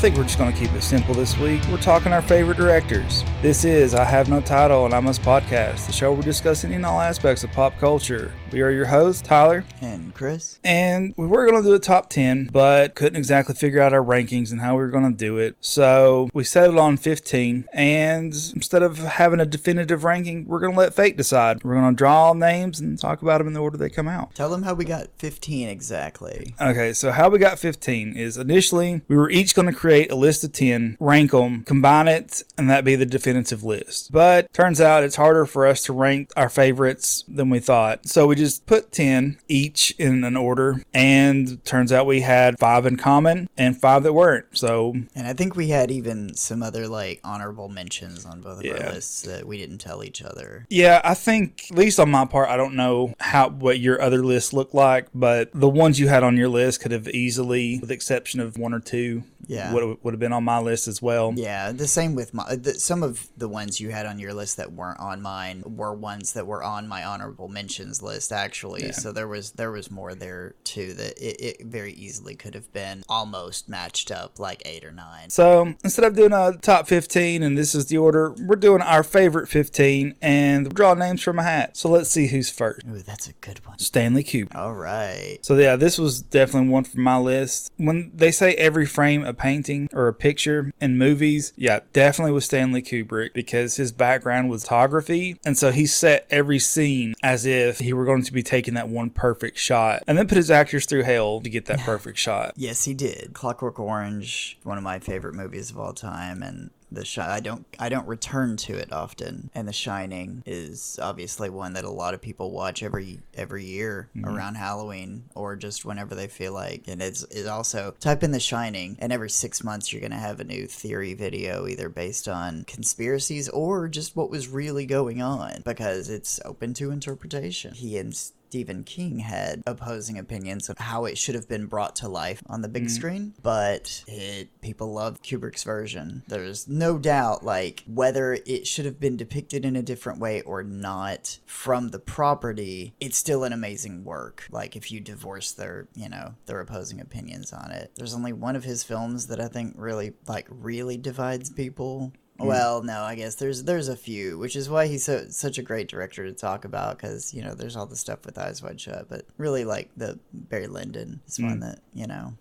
think we're just going to keep it simple this week. We're talking our favorite directors. This is I Have No Title and I Must Podcast, the show where we're discussing in all aspects of pop culture. We are your hosts, Tyler and Chris. And we were going to do a top 10, but couldn't exactly figure out our rankings and how we were going to do it. So we settled on 15. And instead of having a definitive ranking, we're going to let fate decide. We're going to draw names and talk about them in the order they come out. Tell them how we got 15 exactly. Okay, so how we got 15 is initially we were each going to create a list of 10, rank them, combine it, and that'd be the definitive list. But turns out it's harder for us to rank our favorites than we thought. So we just put 10 each in an order, and turns out we had 5 in common and 5 that weren't. So, and I think we had even some other like honorable mentions on both of our lists that we didn't tell each other. Yeah, I think, at least on my part, I don't know what your other lists look like, but the ones you had on your list could have easily, with the exception of 1 or 2, would have been on my list as well. Yeah, the same with some of the ones you had on your list that weren't on mine were ones that were on my honorable mentions list, actually. Yeah. So there was more there too that it very easily could have been almost matched up, like 8 or 9. So instead of doing a top 15 and this is the order, we're doing our favorite 15 and we'll draw names from a hat. So let's see who's first. Ooh, that's a good one. Stanley Kubrick. All right. So yeah, this was definitely one from my list. When they say every frame a painting or a picture in movies, yeah, definitely was Stanley Kubrick, because his background was photography, and so he set every scene as if he were going to be taking that one perfect shot, and then put his actors through hell to get that perfect shot. Yes, he did. Clockwork Orange, one of my favorite movies of all time, and I don't return to it often, and The Shining is obviously one that a lot of people watch every year around Halloween or just whenever they feel like. And it's also, type in The Shining, and every 6 months you're gonna have a new theory video, either based on conspiracies or just what was really going on, because it's open to interpretation. He and Stephen King had opposing opinions of how it should have been brought to life on the big screen, but people loved Kubrick's version. There's no doubt, like, whether it should have been depicted in a different way or not from the property, it's still an amazing work. Like, if you divorce their opposing opinions on it. There's only one of his films that I think really divides people. Well, no, I guess there's a few, which is why he's such a great director to talk about, because, there's all the stuff with Eyes Wide Shut, but really, like, the Barry Lyndon is one that,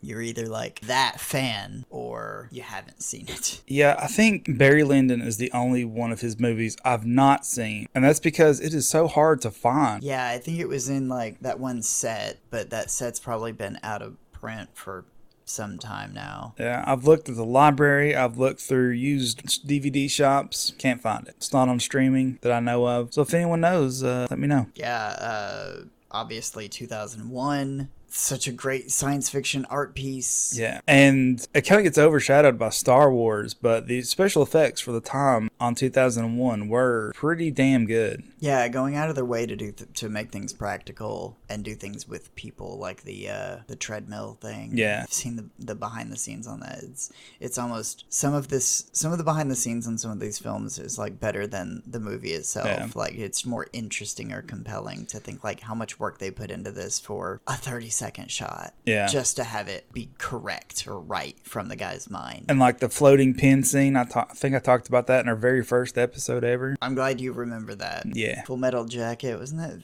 you're either, like, that fan or you haven't seen it. Yeah, I think Barry Lyndon is the only one of his movies I've not seen, and that's because it is so hard to find. Yeah, I think it was in, like, that one set, but that set's probably been out of print for some time now. Yeah, I've looked at the library, I've looked through used DVD shops, can't find it. It's not on streaming that I know of. So if anyone knows, let me know. Yeah, obviously 2001. Such a great science fiction art piece. Yeah, and it kind of gets overshadowed by Star Wars, but the special effects for the time on 2001 were pretty damn good. Yeah, going out of their way to make things practical and do things with people, like the treadmill thing. Yeah, I've seen the behind the scenes on that. It's almost some of the behind the scenes on some of these films is like better than the movie itself. Yeah. Like, it's more interesting or compelling to think like how much work they put into this for a 30-second shot. Yeah, just to have it be correct or right from the guy's mind. And like the floating pin scene, I think I talked about that in our very first episode ever. I'm glad you remember that. Yeah. Full Metal Jacket, wasn't that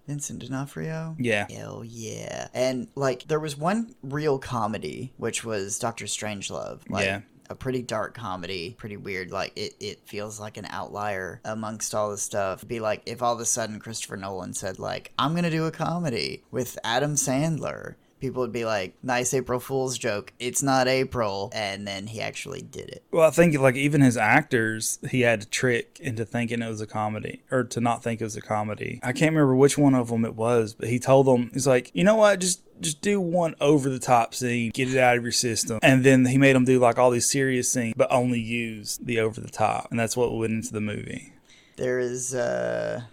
Vincent D'Onofrio? Yeah. Hell yeah. And like there was one real comedy, which was Dr. Strangelove. Like, yeah. A pretty dark comedy, pretty weird. Like, it feels like an outlier amongst all the stuff. It'd be like if all of a sudden Christopher Nolan said, like, I'm gonna do a comedy with Adam Sandler. People would be like, nice April Fool's joke. It's not April. And then he actually did it. Well, I think like even his actors, he had to trick into thinking it was a comedy, or to not think it was a comedy. I can't remember which one of them it was, but he told them, he's like, you know what, just do one over the top scene, get it out of your system. And then he made them do like all these serious scenes, but only use the over the top. And that's what went into the movie. There is, that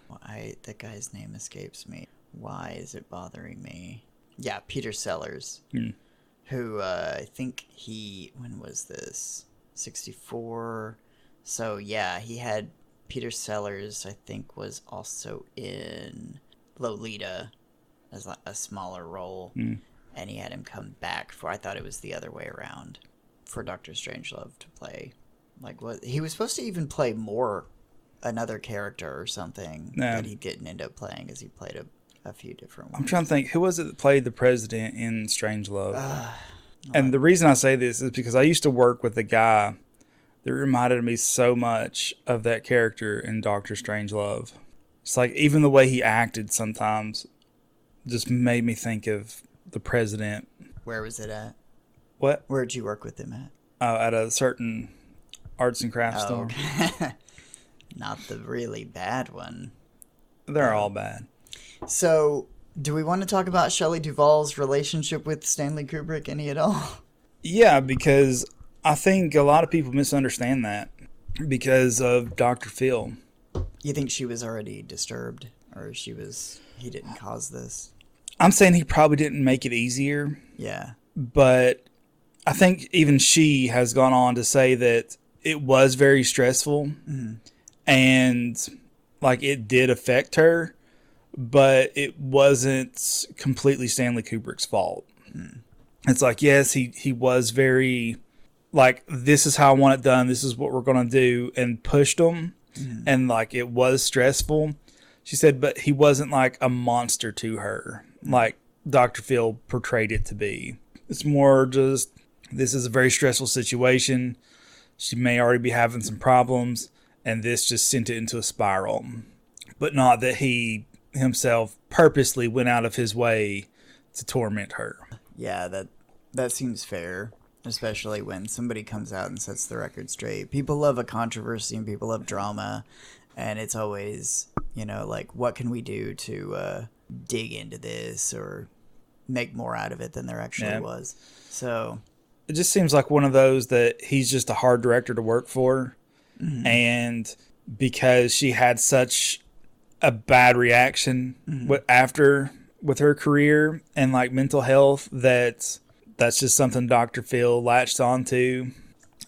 guy's name escapes me. Why is it bothering me? Yeah, Peter Sellers, who I think when was this? 64. So yeah, he had Peter Sellers, I think, was also in Lolita as a smaller role, and he had him come back for, I thought it was the other way around. for Doctor Strangelove to play. Like, what he was supposed to even play more another character or something that he didn't end up playing, as he played a few different ones. I'm trying to think, who was it that played the president in Strangelove? And the reason I say this is because I used to work with a guy that reminded me so much of that character in Doctor Strangelove. It's like even the way he acted sometimes just made me think of the president. Where was it at? What? Where'd you work with him at? At a certain arts and crafts store. Okay. Not the really bad one. They're all bad. So, do we want to talk about Shelley Duvall's relationship with Stanley Kubrick any at all? Yeah, because I think a lot of people misunderstand that because of Dr. Phil. You think she was already disturbed, or he didn't cause this? I'm saying he probably didn't make it easier. Yeah. But I think even she has gone on to say that it was very stressful and like it did affect her, but it wasn't completely Stanley Kubrick's fault. It's like, yes, he was very like, this is how I want it done. This is what we're going to do, and pushed him. And like, it was stressful. She said, but he wasn't like a monster to her, like Dr. Phil portrayed it to be. It's more just, this is a very stressful situation. She may already be having some problems, and this just sent it into a spiral. But not that he himself purposely went out of his way to torment her. Yeah, that seems fair, especially when somebody comes out and sets the record straight. People love a controversy and people love drama, and it's always, like, what can we do to dig into this or make more out of it than there actually was. So it just seems like one of those that he's just a hard director to work for. And because she had such a bad reaction with her career and like mental health, that's just something Dr. Phil latched onto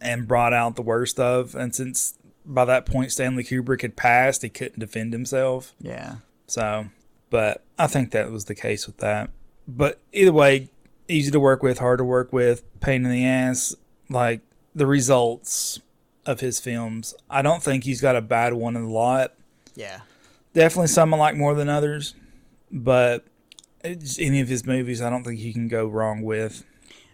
and brought out the worst of. And since by that point Stanley Kubrick had passed, he couldn't defend himself. Yeah. So, but I think that was the case with that. But either way, easy to work with, hard to work with, pain in the ass. Like, the results of his films, I don't think he's got a bad one in the lot. Yeah. Definitely some I like more than others, but any of his movies I don't think you can go wrong with.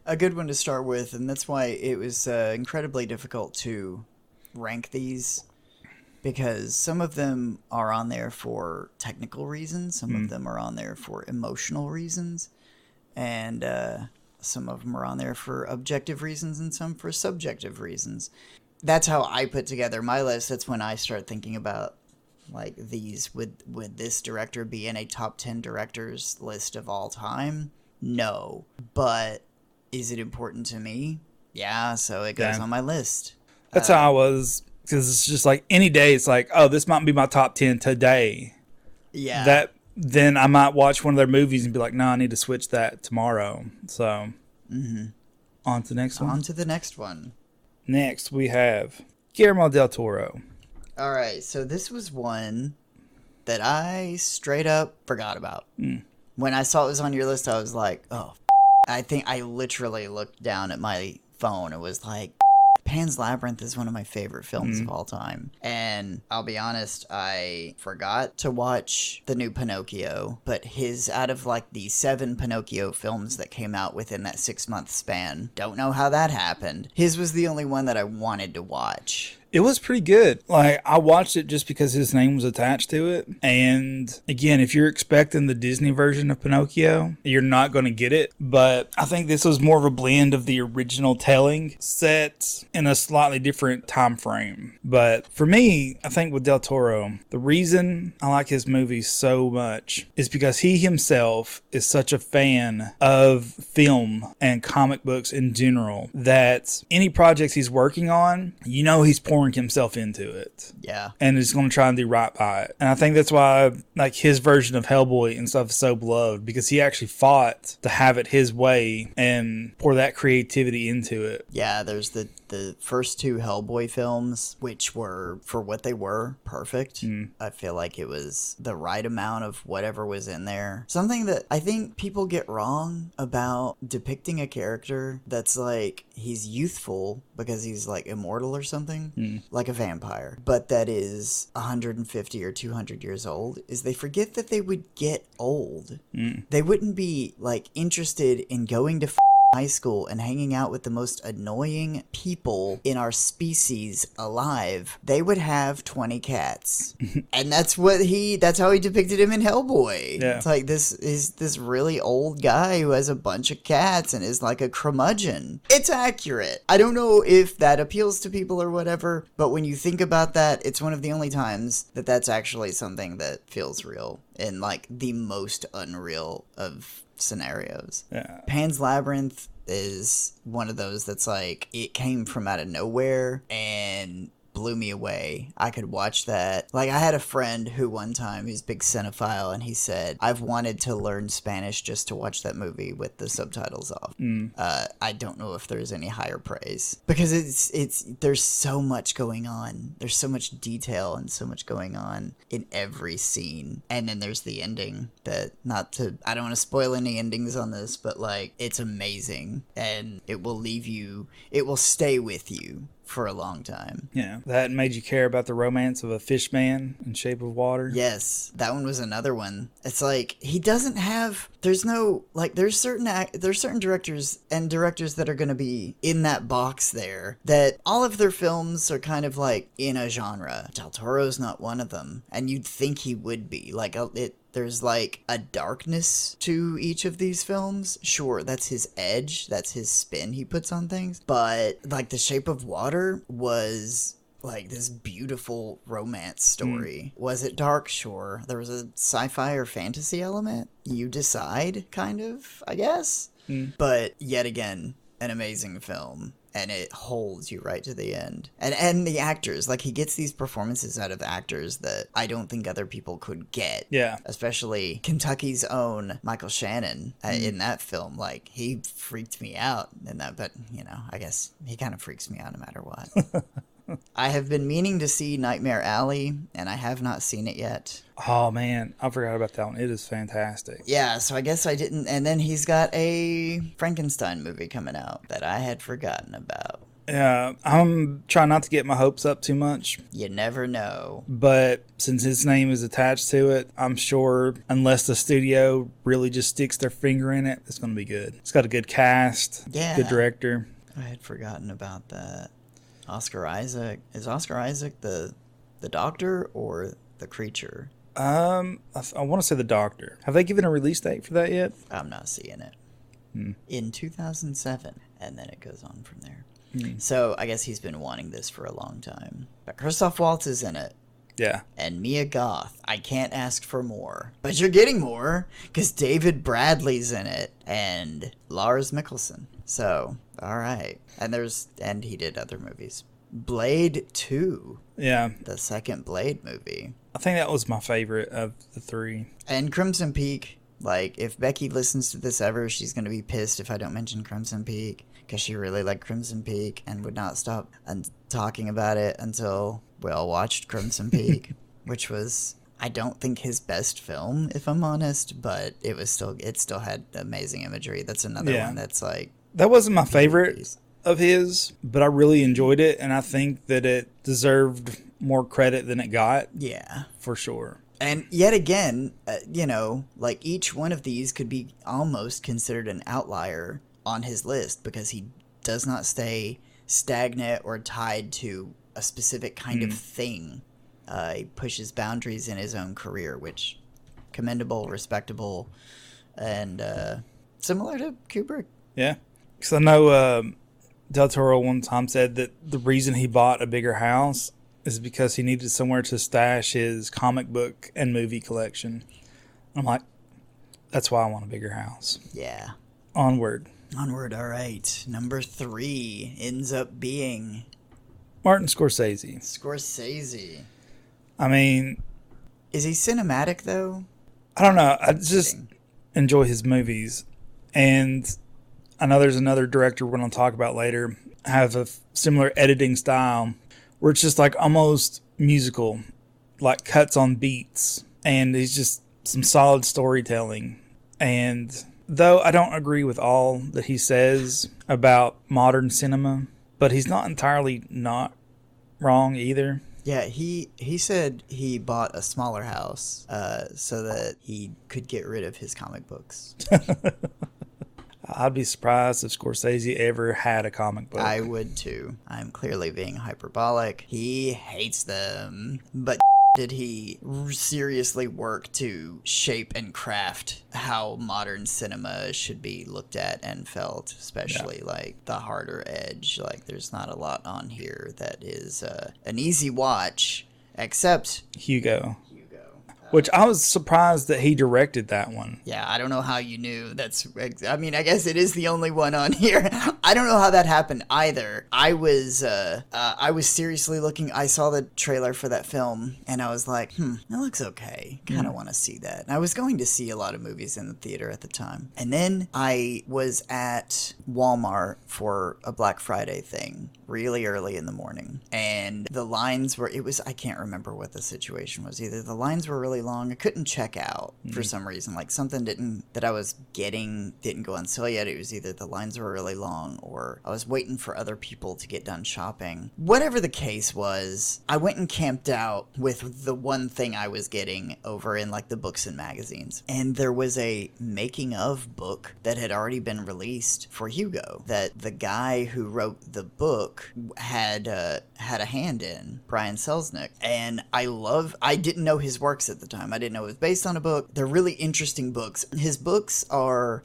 A good one to start with, and that's why it was incredibly difficult to rank these, because some of them are on there for technical reasons, some of them are on there for emotional reasons, and some of them are on there for objective reasons and some for subjective reasons. That's how I put together my list. That's when I start thinking about, like, these, would this director be in a top 10 directors list of all time? No. But is it important to me? Yeah, so it goes on my list. That's how I was, because it's just like any day it's like, oh, this might be my top 10 today. Yeah. Then I might watch one of their movies and be like, no, I need to switch that tomorrow. So on to the next one. On to the next one. Next we have Guillermo del Toro. All right, so this was one that I straight up forgot about. When I saw it was on your list, I was like, oh, I think I literally looked down at my phone and was like, Pan's Labyrinth is one of my favorite films of all time. And I'll be honest, I forgot to watch the new Pinocchio, but out of like the 7 Pinocchio films that came out within that 6-month span, don't know how that happened. His was the only one that I wanted to watch. It was pretty good. Like, I watched it just because his name was attached to it. And again, if you're expecting the Disney version of Pinocchio, you're not going to get it. But I think this was more of a blend of the original telling set in a slightly different time frame. But for me, I think with Del Toro, the reason I like his movies so much is because he himself is such a fan of film and comic books in general that any projects he's working on, he's pouring himself into it. Yeah. And he's going to try and do right by it. And I think that's why, like, his version of Hellboy and stuff is so beloved, because he actually fought to have it his way and pour that creativity into it. Yeah, there's the first 2 Hellboy films, which were, for what they were, perfect. I feel like it was the right amount of whatever was in there. Something that I think people get wrong about depicting a character that's like, he's youthful because he's like immortal or something, like a vampire, but that is 150 or 200 years old, is they forget that they would get old. They wouldn't be like interested in going to high school and hanging out with the most annoying people in our species alive. They would have 20 cats. And that's how he depicted him in Hellboy. Yeah. It's like this is this really old guy who has a bunch of cats and is like a curmudgeon. It's accurate. I don't know if that appeals to people or whatever, but when you think about that, it's one of the only times that that's actually something that feels real in like the most unreal of scenarios. Yeah. Pan's Labyrinth is one of those that's like, it came from out of nowhere and blew me away. I could watch that. Like, I had a friend who one time, he's a big cinephile, and he said, I've wanted to learn Spanish just to watch that movie with the subtitles off. I don't know if there's any higher praise, because there's so much going on. There's so much detail and so much going on in every scene. And then there's the ending that, I don't want to spoil any endings on this, but like, it's amazing, and it will stay with you for a long time. Yeah. That made you care about the romance of a fish man in Shape of Water. Yes, that one was another one. It's like, he doesn't have, there's certain directors that are going to be in that box there, that all of their films are kind of like in a genre. Del Toro's not one of them, and you'd think he would be. Like, there's like a darkness to each of these films. Sure, that's his edge, that's his spin he puts on things. But like The Shape of Water was like this beautiful romance story. Was it dark? Sure. There was a sci-fi or fantasy element. You decide, kind of, I guess. But yet again, an amazing film. And it holds you right to the end. And the actors, like, he gets these performances out of actors that I don't think other people could get. Yeah. Especially Kentucky's own Michael Shannon in that film. Like, he freaked me out in that, but, you know, I guess he kind of freaks me out no matter what. I have been meaning to see Nightmare Alley, and I have not seen it yet. Oh, man. I forgot about that one. It is fantastic. Yeah, so I guess I didn't. And then he's got a Frankenstein movie coming out that I had forgotten about. Yeah, I'm trying not to get my hopes up too much. You never know. But since his name is attached to it, I'm sure, unless the studio really just sticks their finger in it, it's going to be good. It's got a good cast, good director. I had forgotten about that. Oscar Isaac. Is Oscar Isaac the doctor or the creature? I want to say the doctor. Have they given a release date for that yet? I'm not seeing it. In 2007. And then it goes on from there. So I guess he's been wanting this for a long time. But Christoph Waltz is in it. Yeah. And Mia Goth. I can't ask for more. But you're getting more, because David Bradley's in it. And Lars Mikkelsen. So, alright. And he did other movies. Blade 2. Yeah. The second Blade movie. I think that was my favorite of the three. And Crimson Peak. Like, if Becky listens to this ever, she's going to be pissed if I don't mention Crimson Peak. Because she really liked Crimson Peak and would not stop talking about it until we all watched Crimson Peak. Which was, I don't think, his best film, if I'm honest. But it still had amazing imagery. That's another one that's like... That wasn't my favorite of his, but I really enjoyed it. And I think that it deserved more credit than it got. Yeah. For sure. And yet again, like each one of these could be almost considered an outlier on his list because he does not stay stagnant or tied to a specific kind of thing. He pushes boundaries in his own career, which commendable, respectable, and similar to Kubrick. Yeah. Because I know Del Toro one time said that the reason he bought a bigger house is because he needed somewhere to stash his comic book and movie collection. I'm like, that's why I want a bigger house. Yeah. Onward. All right. Number 3 ends up being... Martin Scorsese. Scorsese. I mean... Is he cinematic, though? I don't know. I just enjoy his movies. And I know there's another director we're going to talk about later, have a similar editing style, where it's just like almost musical, like cuts on beats, and it's just some solid storytelling. And Though I don't agree with all that he says about modern cinema, but he's not entirely not wrong either. Yeah, he said he bought a smaller house so that he could get rid of his comic books. I'd be surprised if Scorsese ever had a comic book. I would too. I'm clearly being hyperbolic. He hates them. But did he seriously work to shape and craft how modern cinema should be looked at and felt, especially like the harder edge? Like, there's not a lot on here that is an easy watch, except Hugo. Which I was surprised that he directed that one. Yeah, I don't know how you knew. I mean, I guess it is the only one on here. I don't know how that happened either. I was seriously looking. I saw the trailer for that film, and I was like, that looks okay. Kind of want to see that. And I was going to see a lot of movies in the theater at the time. And then I was at Walmart for a Black Friday thing really early in the morning. And the lines were, I can't remember what the situation was. Either the lines were really long. I couldn't check out for some reason. Like something that I was getting didn't go on sale yet. It was either the lines were really long or I was waiting for other people to get done shopping. Whatever the case was, I went and camped out with the one thing I was getting over in like the books and magazines. And there was a making of book that had already been released for Hugo that the guy who wrote the book had a hand in, Brian Selznick. And I didn't know his works at the time. I didn't know it was based on a book. They're really interesting books. His books they're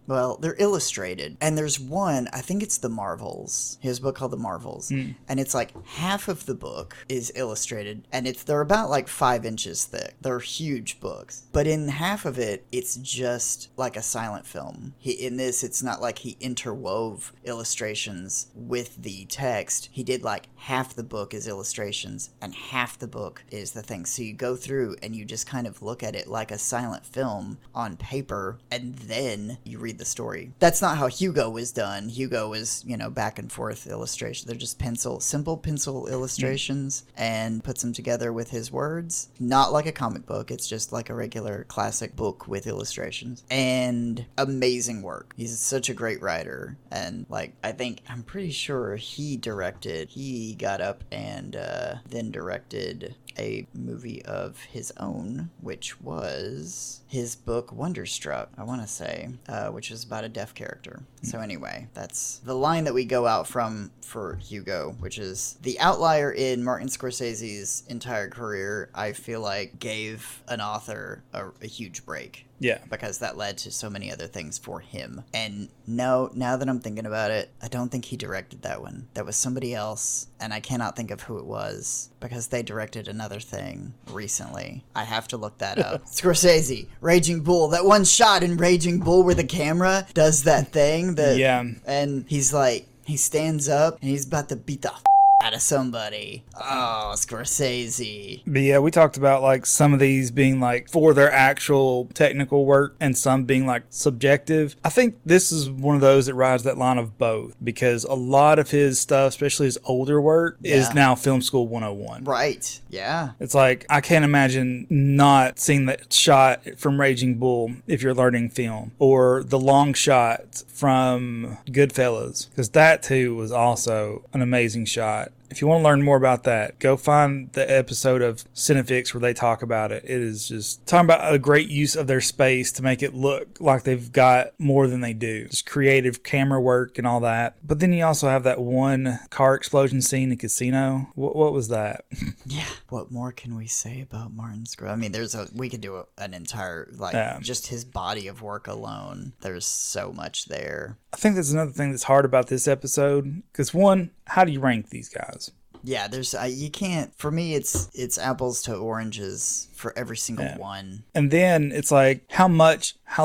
they're illustrated. And there's one, I think it's The Marvels. His book called The Marvels. And it's like half of the book is illustrated and they're about like 5 inches thick. They're huge books. But in half of it, it's just like a silent film. It's not like he interwove illustrations with the text. He did like half the book is illustrations and half the book is the thing. So you go through and you just kind of look at it like a silent film on paper and then you read the story. That's not how Hugo was done. Hugo was, back and forth illustration. They're just simple pencil illustrations and puts them together with his words. Not like a comic book. It's just like a regular classic book with illustrations. And amazing work. He's such a great writer. And I'm pretty sure he got up and then directed a movie of his own, which was his book Wonderstruck, I want to say, which is about a deaf character. So anyway, that's the line that we go out from for Hugo, which is the outlier in Martin Scorsese's entire career. I feel like gave an author a huge break. Yeah. Because that led to so many other things for him. And no, now that I'm thinking about it, I don't think he directed that one. That was somebody else, and I cannot think of who it was because they directed another thing recently. I have to look that up. Scorsese, Raging Bull. That one shot in Raging Bull where the camera does that thing. And he's like, he stands up and he's about to beat the out of somebody. Oh, Scorsese. But yeah, we talked about like some of these being like for their actual technical work and some being like subjective. I think this is one of those that rides that line of both because a lot of his stuff, especially his older work, is now Film School 101. Right. Yeah. It's like, I can't imagine not seeing that shot from Raging Bull if you're learning film, or the long shot from Goodfellas, because that too was also an amazing shot. If you want to learn more about that, go find the episode of Cinefix where they talk about it. It is just talking about a great use of their space to make it look like they've got more than they do. Just creative camera work and all that. But then you also have that one car explosion scene in Casino. What was that? Yeah. What more can we say about Martin Scorsese? I mean, we could do an entire, just his body of work alone. There's so much there. I think that's another thing that's hard about this episode. Because one, how do you rank these guys? Yeah, there's you can't. For me, it's apples to oranges for every single one. And then it's like, how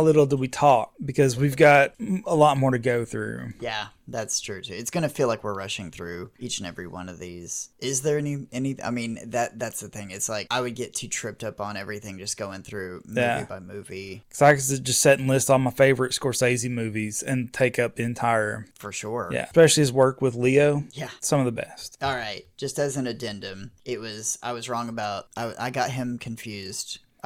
little do we talk? Because we've got a lot more to go through. Yeah, that's true too. It's gonna feel like we're rushing through each and every one of these. Is there any? I mean, that's the thing. It's like I would get too tripped up on everything just going through movie by movie. Because I could just sit and list all my favorite Scorsese movies and take up the entire. For sure. Yeah, especially his work with Leo. Yeah, some of the best. All right, just as an addendum, I was wrong about. I got him confused.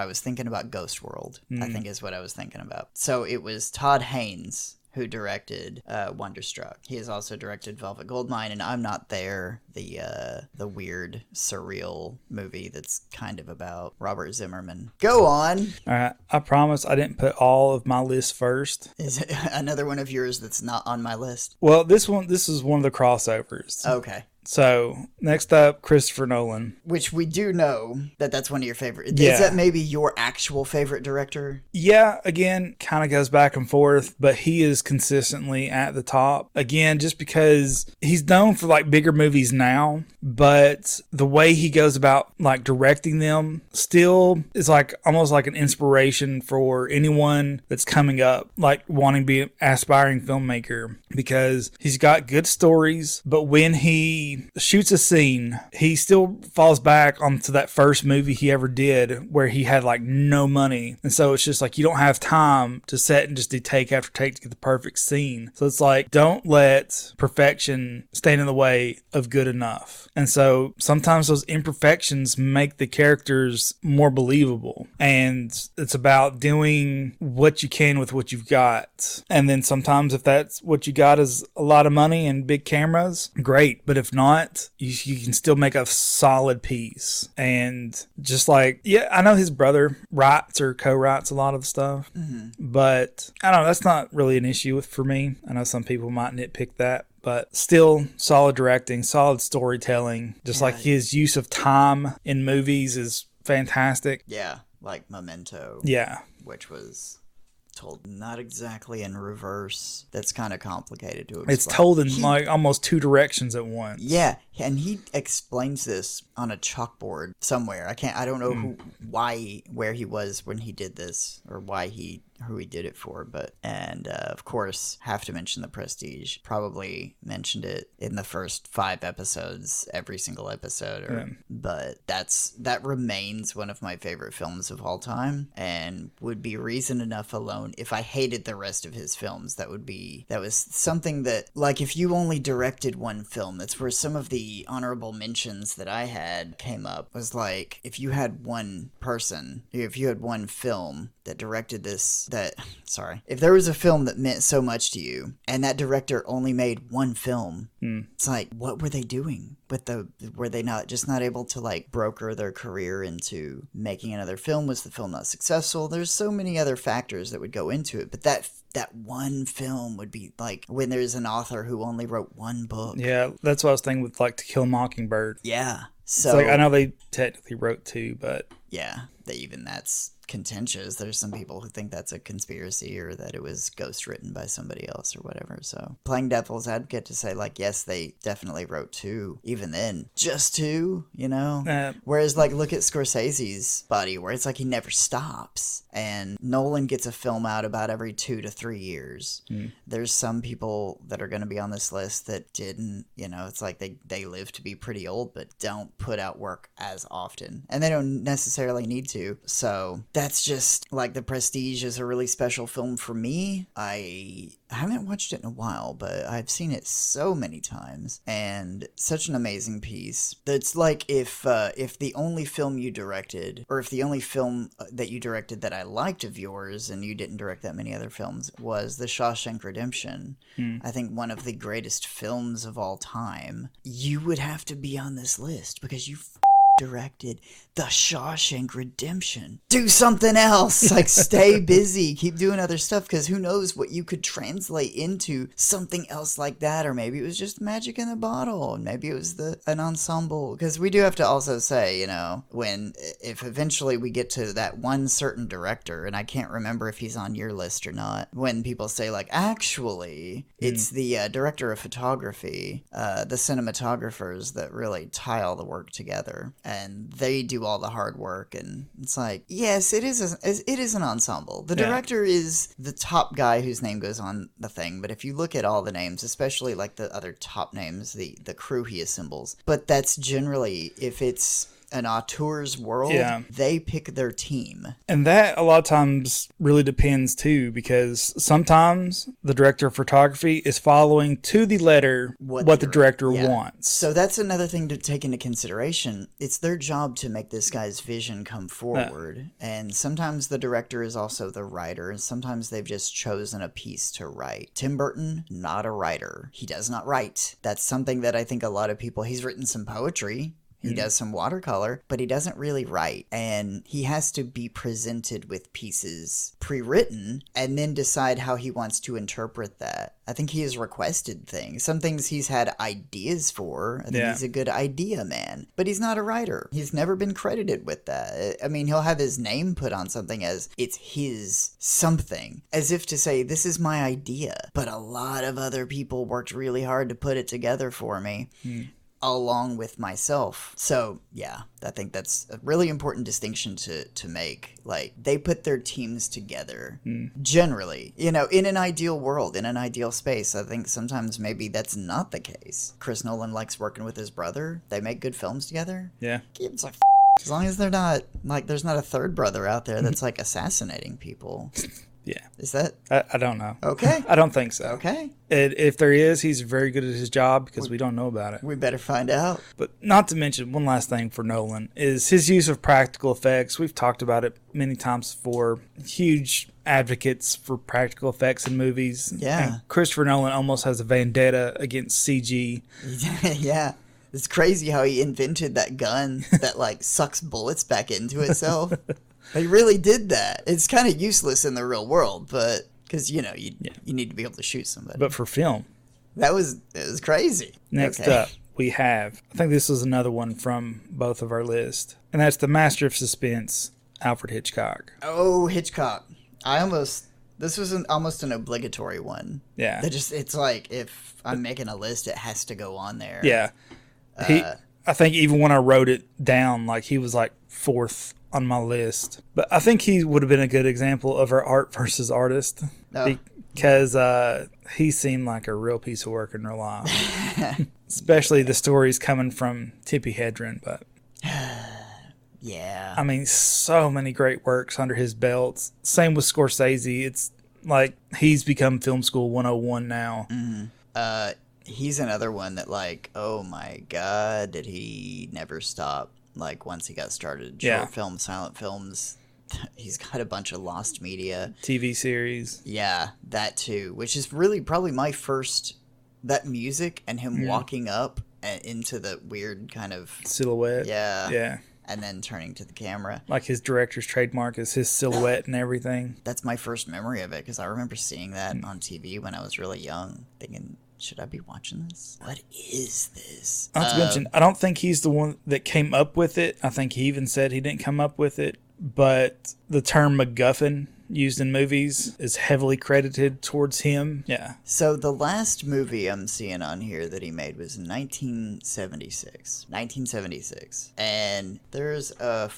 I was thinking about Ghost World, I think is what I was thinking about. So it was Todd Haynes who directed Wonderstruck. He has also directed Velvet Goldmine and I'm Not There, the weird, surreal movie that's kind of about Robert Zimmerman. Go on! All right, I promise I didn't put all of my list first. Is it another one of yours that's not on my list? Well, this is one of the crossovers. Okay. So, next up, Christopher Nolan. Which we do know that's one of your favorite. Yeah. Is that maybe your actual favorite director? Yeah, again, kind of goes back and forth, but he is consistently at the top. Again, just because he's known for like bigger movies now, but the way he goes about like directing them still is like almost like an inspiration for anyone that's coming up, like wanting to be an aspiring filmmaker, because he's got good stories, but when he shoots a scene, he still falls back onto that first movie he ever did where he had like no money. And so it's just like you don't have time to set and just do take after take to get the perfect scene. So it's like, don't let perfection stand in the way of good enough. And so sometimes those imperfections make the characters more believable. And it's about doing what you can with what you've got. And then sometimes if that's what you got is a lot of money and big cameras, great. But if not, you can still make a solid piece. And just like, yeah, I know his brother writes or co-writes a lot of stuff, but I don't know, that's not really an issue for me. I know some people might nitpick that, but still solid directing, solid storytelling. Just like his use of time in movies is fantastic. Yeah, like Memento. Yeah. Which was told not exactly in reverse. That's kind of complicated to explain. It's told in like almost two directions at once. Yeah, and he explains this on a chalkboard somewhere. I don't know where he was when he did this, or who he did it for, but of course have to mention The Prestige. Probably mentioned it in the first 5 episodes, every single episode, but that remains one of my favorite films of all time, and would be reason enough alone if I hated the rest of his films. That was something that, like, if you only directed one film, that's where some of the honorable mentions that I had came up, was like, if you had one film that directed this, if there was a film that meant so much to you and that director only made one film, it's like, what were they doing? Were they not able to like broker their career into making another film? Was the film not successful? There's so many other factors that would go into it, but that one film would be like, when there's an author who only wrote one book. Yeah, that's what I was thinking with like To Kill a Mockingbird. Yeah. So it's like, I know they technically wrote 2, but yeah, that's contentious. There's some people who think that's a conspiracy or that it was ghost written by somebody else or whatever. So playing devil's advocate to say, like, yes, they definitely wrote 2. Even then, just 2, you know? Whereas, like, look at Scorsese's body, where it's like he never stops. And Nolan gets a film out about every 2 to 3 years. There's some people that are going to be on this list that didn't, it's like they live to be pretty old, but don't put out work as often. And they don't necessarily need to. So that's just, like, The Prestige is a really special film for me. I haven't watched it in a while, but I've seen it so many times, and such an amazing piece. That's like if the only film you directed, or if the only film that you directed that I liked of yours, and you didn't direct that many other films, was The Shawshank Redemption, I think one of the greatest films of all time, you would have to be on this list, because you directed The Shawshank Redemption. Do something else. Like, stay busy. Keep doing other stuff, because who knows what you could translate into something else like that. Or maybe it was just magic in a bottle, and maybe it was an ensemble. Because we do have to also say, if eventually we get to that one certain director, and I can't remember if he's on your list or not, when people say, like, actually, it's the director of photography, the cinematographers that really tie all the work together. And they do all the hard work, and it's like, yes, it is an ensemble. The director is the top guy whose name goes on the thing, but if you look at all the names, especially like the other top names, the crew he assembles, but that's generally, if it's an auteur's world, Yeah. they pick their team. And that a lot of times really depends too, because sometimes the director of photography is following to the letter what the director wants. So that's another thing to take into consideration. It's their job to make this guy's vision come forward. And sometimes the director is also the writer, and sometimes they've just chosen a piece to write. Tim Burton, not a writer. He does not write. That's something that I think a lot of people, he's written some poetry. He does some watercolor, but he doesn't really write. And he has to be presented with pieces pre-written and then decide how he wants to interpret that. I think he has requested things. Some things he's had ideas for. I think he's a good idea man. But he's not a writer. He's never been credited with that. I mean, he'll have his name put on something as it's his something. As if to say, this is my idea. But a lot of other people worked really hard to put it together for me. Along with myself. So yeah, I think that's a really important distinction to make. Like, they put their teams together generally, you know, in an ideal world, in an ideal space. I think sometimes maybe that's not the case. Chris Nolan likes working with his brother. They make good films together. Yeah. It's like, as long as they're not like, there's not a third brother out there that's like assassinating people. Yeah. Is that? I don't know. Okay. I don't think so. Okay. If there is, he's very good at his job because we don't know about it. We better find out. But not to mention, one last thing for Nolan is his use of practical effects. We've talked about it many times before. Huge advocates for practical effects in movies. Yeah. And Christopher Nolan almost has a vendetta against CG. Yeah. It's crazy how he invented that gun that like sucks bullets back into itself. He really did that. It's kind of useless in the real world, but because you know you need to be able to shoot somebody. But for film, it was crazy. Next up, we have, I think this was another one from both of our list, and that's the master of suspense, Alfred Hitchcock. Oh, Hitchcock! This was almost an obligatory one. Yeah. It's like if I'm making a list, it has to go on there. Yeah. I think even when I wrote it down, like he was like fourth on my list. But I think he would have been a good example of our art versus artist. Oh. Because he seemed like a real piece of work in real life. Especially the stories coming from Tippi Hedren. But yeah. I mean, so many great works under his belts. Same with Scorsese. It's like he's become film school 101 now. Mm-hmm. He's another one that like, oh my God, did he never stop? Like once he got started, short films, silent films, he's got a bunch of lost media. TV series. Yeah, that too, which is really probably my first, that music and him walking up into the weird kind of silhouette. Yeah. Yeah. And then turning to the camera. Like his director's trademark is his silhouette and everything. That's my first memory of it because I remember seeing that on TV when I was really young, thinking, should I be watching this? What is this? Not to mention, I don't think he's the one that came up with it. I think he even said he didn't come up with it. But the term MacGuffin used in movies is heavily credited towards him. Yeah. So the last movie I'm seeing on here that he made was 1976. 1976. And there's a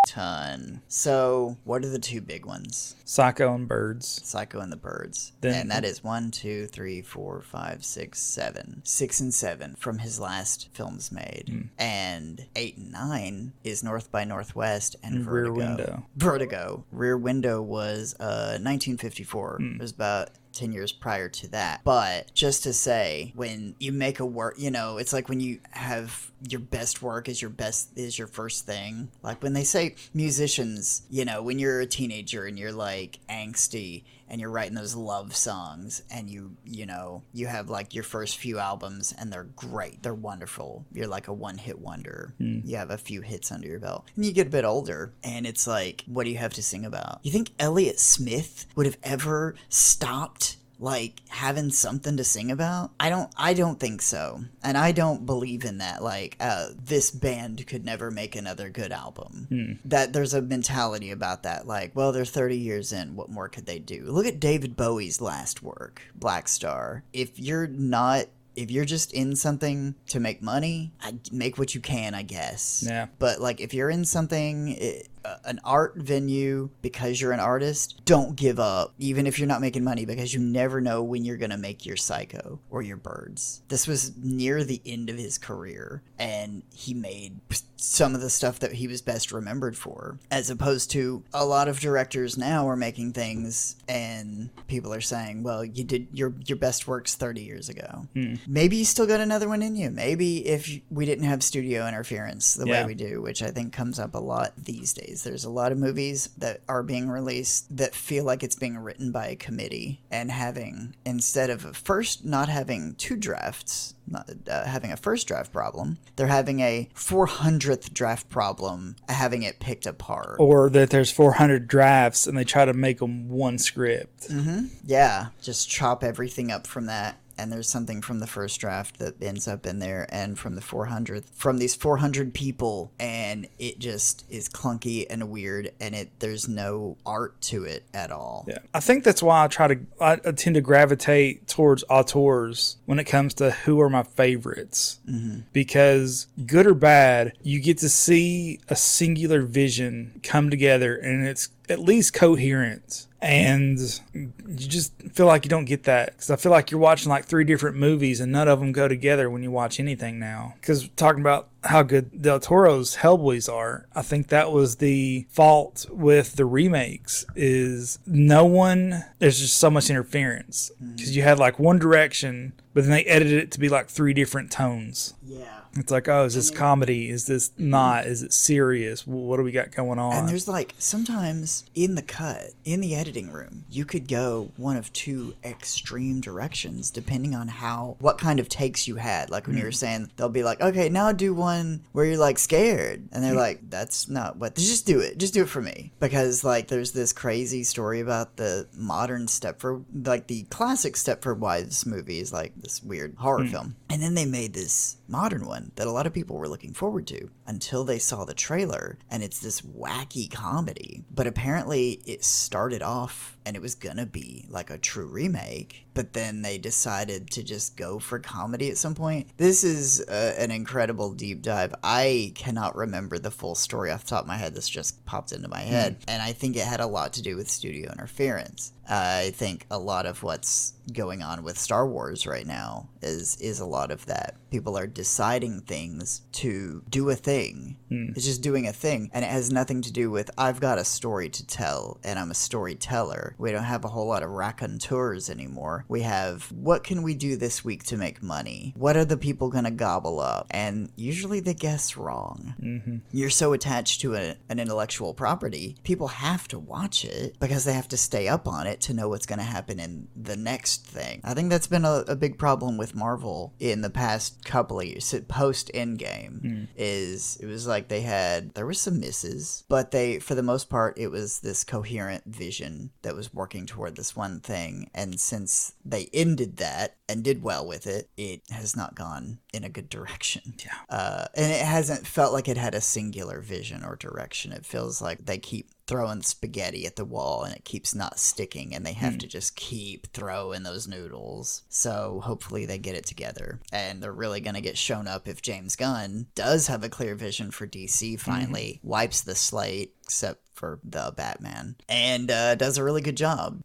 ton. So what are the two big ones? Psycho and Birds. Psycho and the Birds. Then, and that is 1, 2, 3, 4, 5, 6, 7. 6 and 7 from his last films made. And 8 and 9 is North by Northwest and Vertigo. Rear Window. Vertigo. Rear Window was 1954. It was about 10 years prior to that. But just to say, when you make a work, you know, it's like when you have your best work is your first thing. Like when they say musicians, you know, when you're a teenager and you're like angsty and you're writing those love songs and you know, you have like your first few albums and they're great. They're wonderful. You're like a one-hit wonder. You have a few hits under your belt. And you get a bit older and it's like, what do you have to sing about? You think Elliott Smith would have ever stopped like having something to sing about? I don't think so. And I don't believe in that. Like, this band could never make another good album. That there's a mentality about that. Like, well, they're 30 years in. What more could they do? Look at David Bowie's last work, Black Star. If you're just in something to make money, make what you can, I guess. Yeah. But like, if you're in something an art venue because you're an artist, don't give up, even if you're not making money, because you never know when you're going to make your Psycho or your Birds. This was near the end of his career, and he made some of the stuff that he was best remembered for, as opposed to a lot of directors now are making things and people are saying, well, you did your best works 30 years ago. Maybe you still got another one in you. Maybe if we didn't have studio interference the way we do, which I think comes up a lot these days. There's a lot of movies that are being released that feel like it's being written by a committee, and having, instead of not having two drafts, not having a first draft problem, they're having a 400th draft problem, having it picked apart. Or that there's 400 drafts and they try to make them one script. Yeah, just chop everything up from that. And there's something from the first draft that ends up in there, and from the 400th, from these 400 people, and it just is clunky and weird, and there's no art to it at all. Yeah, I think that's why I tend to gravitate towards auteurs when it comes to who are my favorites, because good or bad, you get to see a singular vision come together, and it's at least coherent. And you just feel like you don't get that, because I feel like you're watching like 3 different movies and none of them go together when you watch anything now. Because talking about how good Del Toro's Hellboys are, I think that was the fault with the remakes, is there's just so much interference, because you had like one direction, but then they edited it to be like 3 different tones. Yeah. It's like, oh, is this comedy? Is this not? Is it serious? What do we got going on? And there's like, sometimes in the cut, in the editing room, you could go one of 2 extreme directions depending on what kind of takes you had. Like when you were saying, they'll be like, okay, now do one where you're like scared. And they're like, that's not what, just do it. Just do it for me. Because like there's this crazy story about the modern the classic Stepford Wives movies, like this weird horror film. And then they made this modern one that a lot of people were looking forward to until they saw the trailer, and it's this wacky comedy. But apparently it started off and it was gonna be like a true remake, but then they decided to just go for comedy at some point. This is an incredible deep dive. I cannot remember the full story off the top of my head. This just popped into my head, and I think it had a lot to do with studio interference. I think a lot of what's going on with Star Wars right now is a lot of that. People are deciding things to do a thing. It's just doing a thing, and it has nothing to do with, I've got a story to tell, and I'm a storyteller. We don't have a whole lot of raconteurs anymore. We have, what can we do this week to make money? What are the people gonna gobble up? And usually they guess wrong. You're so attached to an intellectual property, people have to watch it because they have to stay up on it to know what's gonna happen in the next thing. I think that's been a big problem with Marvel in the past couple of years, post Endgame, is it was like there were some misses, but for the most part, it was this coherent vision that was working toward this one thing. And since they ended that and did well with it, it has not gone in a good direction. And it hasn't felt like it had a singular vision or direction. It feels like they keep throwing spaghetti at the wall and it keeps not sticking, and they have to just keep throwing those noodles. So hopefully they get it together, and they're really going to get shown up if James Gunn does have a clear vision for DC finally, wipes the slate, except for the Batman, and does a really good job.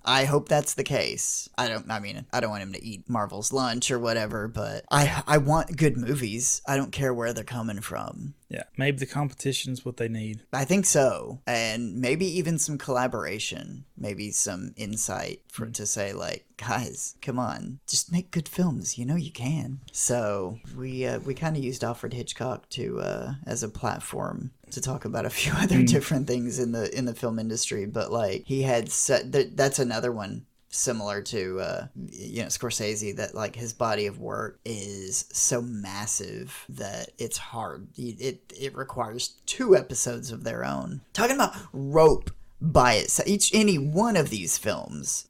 I hope that's the case. I don't want him to eat Marvel's lunch or whatever, but I want good movies. I don't care where they're coming from. Yeah, maybe the competition's what they need. I think so. And maybe even some collaboration, maybe some insight to say, like, guys, come on, just make good films. You know you can. So we kind of used Alfred Hitchcock to as a platform to talk about a few other different things in the film industry, but like he had said that's another one similar to Scorsese, that like his body of work is so massive that it's hard. It requires 2 episodes of their own. Talking about Rope by itself, any one of these films,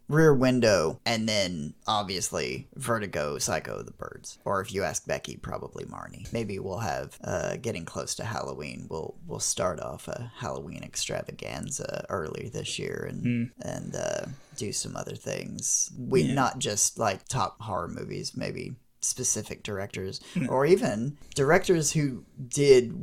Rear Window, and then obviously Vertigo, Psycho, The Birds, or if you ask Becky, probably Marnie. Maybe we'll have getting close to Halloween, we'll start off a Halloween extravaganza early this year and do some other things. Not just like top horror movies, maybe specific directors, or even directors who did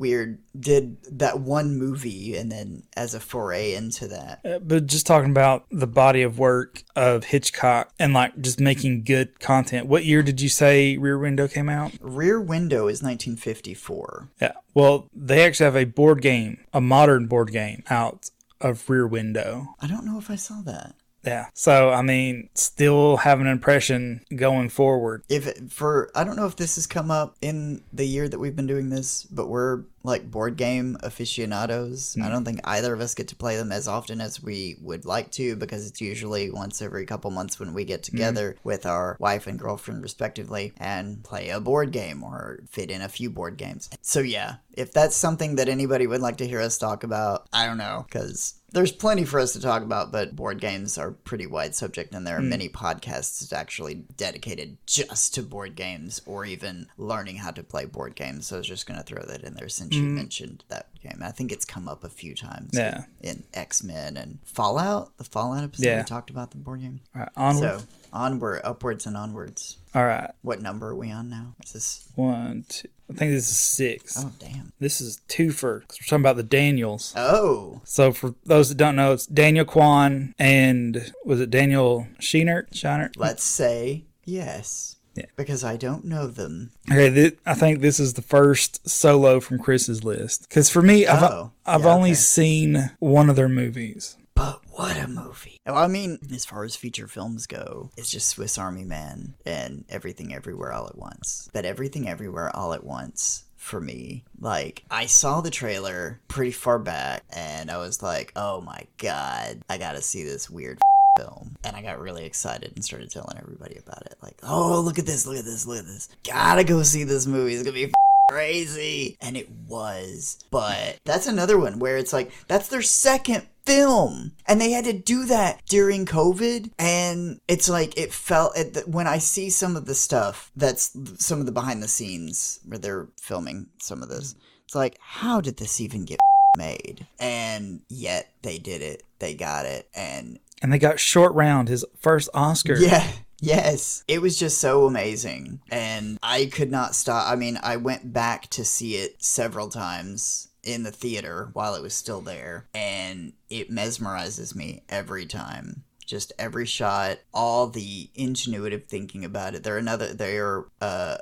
that one movie and then as a foray into that. But just talking about the body of work of Hitchcock and like just making good content. What year did you say Rear Window came out? Rear Window is 1954. Yeah. Well, they actually have a board game, a modern board game out of Rear Window. I don't know if I saw that. Yeah. So, I mean, still have an impression going forward. I don't know if this has come up in the year that we've been doing this, but we're like board game aficionados. I don't think either of us get to play them as often as we would like to, because it's usually once every couple months when we get together with our wife and girlfriend respectively and play a board game or fit in a few board games. So yeah, if that's something that anybody would like to hear us talk about, I don't know, because there's plenty for us to talk about, but board games are a pretty wide subject, and there are many podcasts actually dedicated just to board games or even learning how to play board games. So I was just going to throw that in there since you mentioned that game. I think it's come up a few times in X-Men and Fallout. The Fallout episode we talked about the board game. All right, onward. So upwards and onwards. All right. What number are we on now? Is this 1, 2? I think this is 6. Oh, damn. This is 2 for, because we're talking about the Daniels. Oh. So for those that don't know, it's Daniel Kwan and was it Daniel Scheinert? Let's say yes. Yeah. Because I don't know them. Okay, I think this is the first solo from Chris's list. Because for me, I've only seen one of their movies. But what a movie. Well, I mean, as far as feature films go, it's just Swiss Army Man and Everything Everywhere All at Once. But Everything Everywhere All at Once, for me, like, I saw the trailer pretty far back, and I was like, oh my god, I gotta see this weird film. And I got really excited and started telling everybody about it. Like, oh, look at this. Gotta go see this movie. It's gonna be crazy. And it was. But that's another one where it's like, that's their second film, and they had to do that during COVID, and it's like when I see some of the stuff that's some of the behind the scenes where they're filming some of this, it's like, how did this even get made? And yet they did it, they got it, and they got Short Round, his first Oscar. Yeah. Yes, it was just so amazing, and I could not stop. I mean, I went back to see it several times in the theater while it was still there, and it mesmerizes me every time. Just every shot, all the ingenuitive thinking about it. They're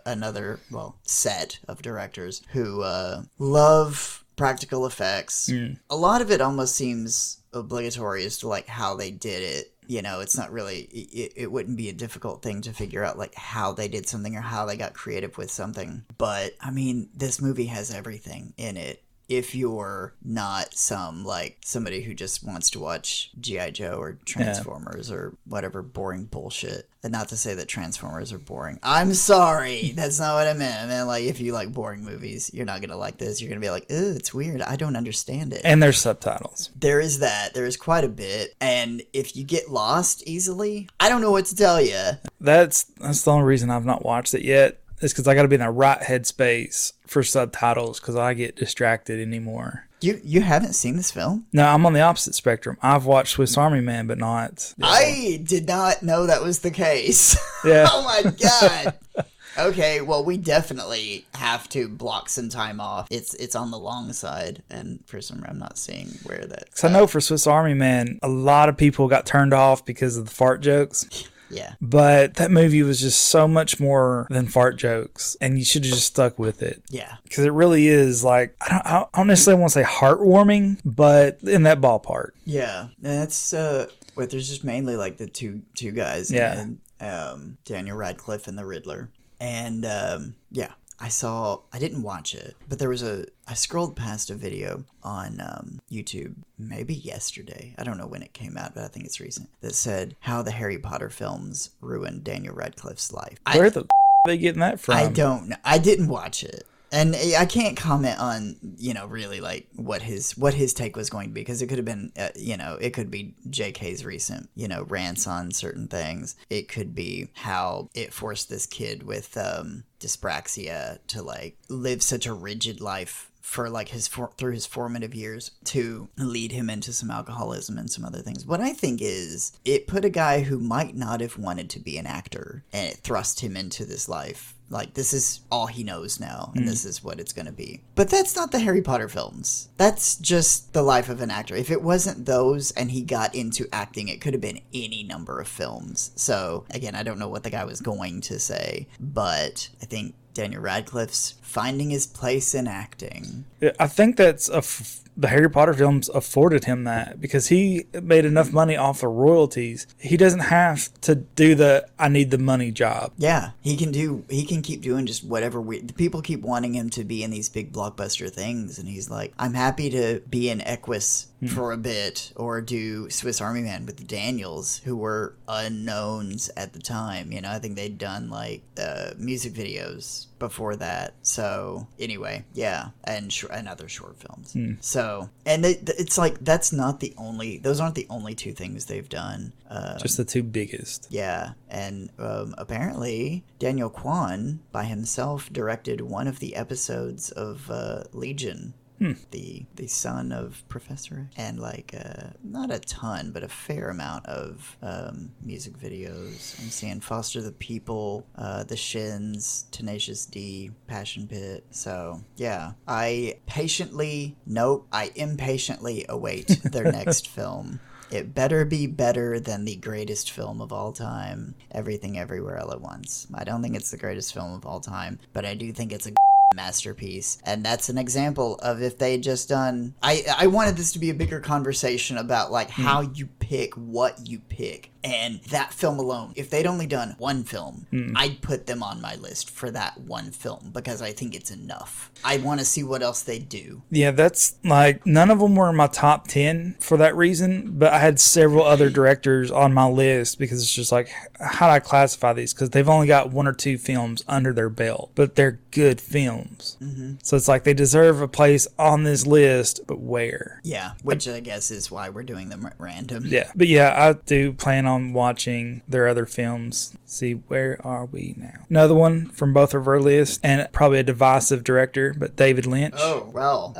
another set of directors who love practical effects. A lot of it almost seems obligatory as to like how they did it. You know, it's not really, it wouldn't be a difficult thing to figure out like how they did something or how they got creative with something. But I mean, this movie has everything in it. If you're not somebody who just wants to watch G.I. Joe or Transformers or whatever boring bullshit. And not to say that Transformers are boring. I'm sorry. That's not what I meant. I meant like, if you like boring movies, you're not going to like this. You're going to be like, ew, it's weird. I don't understand it. And there's subtitles. There is that. There is quite a bit. And if you get lost easily, I don't know what to tell you. That's the only reason I've not watched it yet. It's because I got to be in the right headspace for subtitles, because I get distracted anymore. You haven't seen this film? No, I'm on the opposite spectrum. I've watched Swiss Army Man, but not. I did not know that was the case. Yeah. Oh my god. Okay, well, we definitely have to block some time off. It's on the long side, and for some reason I'm not seeing where that. Because I know for Swiss Army Man, a lot of people got turned off because of the fart jokes. Yeah. But that movie was just so much more than fart jokes, and you should have just stuck with it. Yeah. Because it really is like, I don't necessarily want to say heartwarming, but in that ballpark. Yeah. And that's, there's just mainly like the two guys. Yeah. And, Daniel Radcliffe and the Riddler. And, yeah. I didn't watch it, but I scrolled past a video on YouTube, maybe yesterday. I don't know when it came out, but I think it's recent, that said how the Harry Potter films ruined Daniel Radcliffe's life. Where the are they getting that from? I don't know. I didn't watch it. And I can't comment on, really like what his take was going to be, because it could have been, it could be JK's recent, rants on certain things. It could be how it forced this kid with dyspraxia to like live such a rigid life for like through his formative years to lead him into some alcoholism and some other things. What I think is it put a guy who might not have wanted to be an actor, and it thrust him into this life. Like, this is all he knows now, and this is what it's going to be. But that's not the Harry Potter films. That's just the life of an actor. If it wasn't those and he got into acting, it could have been any number of films. So, again, I don't know what the guy was going to say, but I think Daniel Radcliffe's finding his place in acting. I think that's the Harry Potter films afforded him that because he made enough money off the royalties. He doesn't have to do the I need the money job. Yeah, he can keep doing just whatever the people keep wanting him to be in these big blockbuster things, and he's like, I'm happy to be in Equus for a bit or do Swiss Army Man with the Daniels, who were unknowns at the time. You know, I think they'd done like music videos before that. So anyway, yeah, and other short films. So, and it's like those aren't the only two things they've done. Just the two biggest. Yeah, and apparently Daniel Kwan by himself directed one of the episodes of Legion. The son of Professor, and like not a ton, but a fair amount of music videos. I'm seeing Foster the People, The Shins, Tenacious D, Passion Pit. So yeah, I impatiently await their next film. It better be better than the greatest film of all time, Everything Everywhere All at Once. I don't think it's the greatest film of all time, but I do think it's a masterpiece, and that's an example of if they just done I wanted this to be a bigger conversation about like how you pick what you pick, and that film alone, if they'd only done one film, I'd put them on my list for that one film because I think it's enough. I want to see what else they do. Yeah, that's like none of them were in my top 10 for that reason, but I had several other directors on my list because it's just like, how do I classify these? Because they've only got one or two films under their belt, but they're good films. So it's like they deserve a place on this list, but where? Yeah, which I guess is why we're doing them random. Yeah, but yeah, I do plan on watching their other films. See, where are we now? Another one from both of our lists, and probably a divisive director, but David Lynch. Oh, well,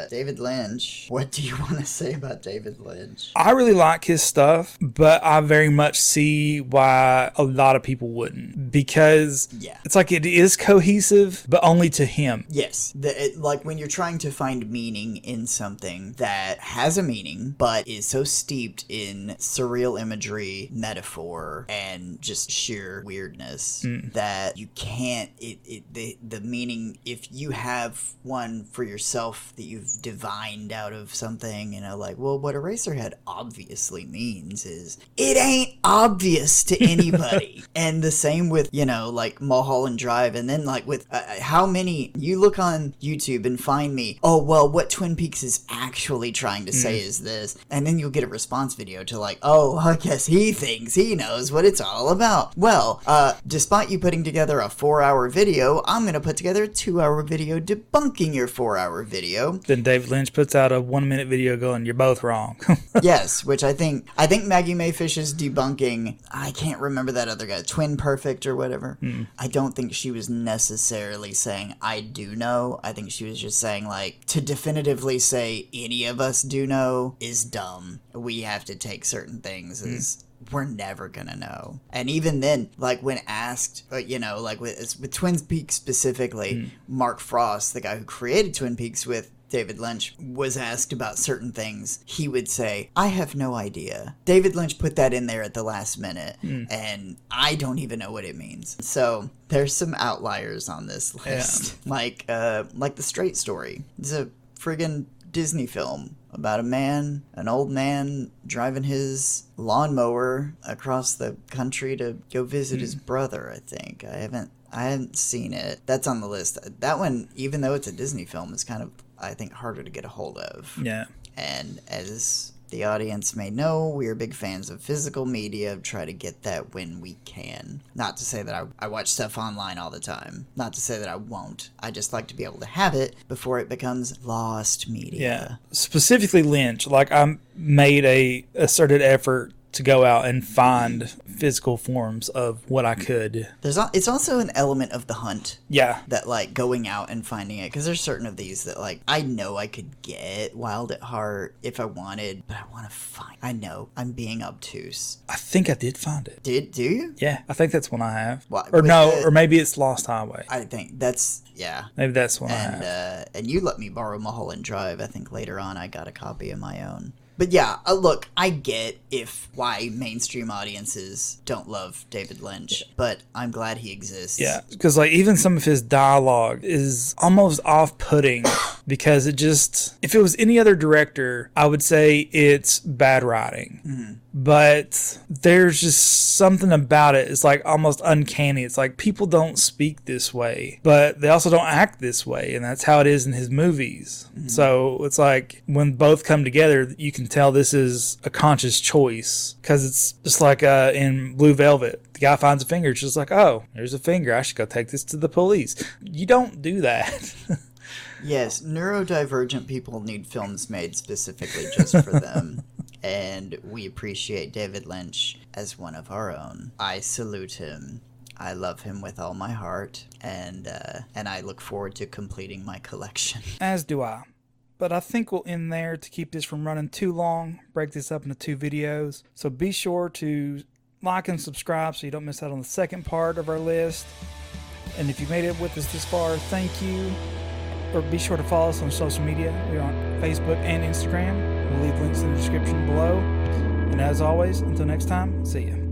David Lynch. What do you want to say about David Lynch? I really like his stuff, but I very much see why a lot of people wouldn't, because it's like it is cohesive, but only to him. Yes, like when you're trying to find meaning in something that has a meaning, but is so steeped in surreal imagery, metaphor, and just sheer weirdness that you can't. The meaning, if you have one for yourself that you've divined out of something, you know, like, well, what Eraserhead obviously means is it ain't obvious to anybody. And the same with, you know, like Mulholland Drive, and then like with how many you look on YouTube and find me, oh, well, what Twin Peaks is actually trying to say is this, and then you'll get a response video to like, oh, I guess he thinks he knows what it's all about. Well, despite you putting together a 4-hour video, I'm gonna put together a 2-hour video debunking your 4-hour video. Then David Lynch puts out a 1-minute video going, you're both wrong. Yes, which I think Maggie Mayfish is debunking. I can't remember that other guy, Twin Perfect or whatever. I don't think she was necessarily saying I do know. I think she was just saying like, to definitively say any of us do know is dumb. We have to take certain things as we're never gonna know. And even then, like when asked, you know, like with Twin Peaks specifically, Mark Frost, the guy who created Twin Peaks with David Lynch, was asked about certain things, he would say, I have no idea. David Lynch put that in there at the last minute, and I don't even know what it means. So there's some outliers on this list. Yeah. Like The Straight Story. It's a friggin' Disney film about an old man driving his lawnmower across the country to go visit his brother, I think. I haven't seen it. That's on the list. That one, even though it's a Disney film, is kind of, I think, harder to get a hold of. Yeah. And as the audience may know, we are big fans of physical media, try to get that when we can. Not to say that I watch stuff online all the time. Not to say that I won't. I just like to be able to have it before it becomes lost media. Yeah. Specifically Lynch, like I made a asserted effort to go out and find physical forms of what I could. It's also an element of the hunt. Yeah. That, like, going out and finding it. Because there's certain of these that, like, I know I could get Wild at Heart if I wanted, but I want to find. I know. I'm being obtuse. I think I did find it. Do you? Yeah. I think that's one I have. What, or no, or maybe it's Lost Highway. I think that's, yeah. Maybe that's one I have. And you let me borrow Mulholland Drive. I think later on I got a copy of my own. But yeah, look, I get why mainstream audiences don't love David Lynch, but I'm glad he exists. Yeah, because like even some of his dialogue is almost off-putting because if it was any other director, I would say it's bad writing. Mm-hmm. But there's just something about it. It's like almost uncanny. It's like people don't speak this way, but they also don't act this way. And that's how it is in his movies. Mm-hmm. So it's like when both come together, you can tell this is a conscious choice. Because it's just like in Blue Velvet. The guy finds a finger. It's just like, oh, there's a finger. I should go take this to the police. You don't do that. Yes, neurodivergent people need films made specifically just for them. And we appreciate David Lynch as one of our own. I salute him. I love him with all my heart, and I look forward to completing my collection. As do I. But I think we'll end there to keep this from running too long, break this up into 2 videos. So be sure to like and subscribe so you don't miss out on the second part of our list. And if you made it with us this far, thank you. Or be sure to follow us on social media. We're on Facebook and Instagram. We'll leave links in the description below. And as always, until next time, see ya.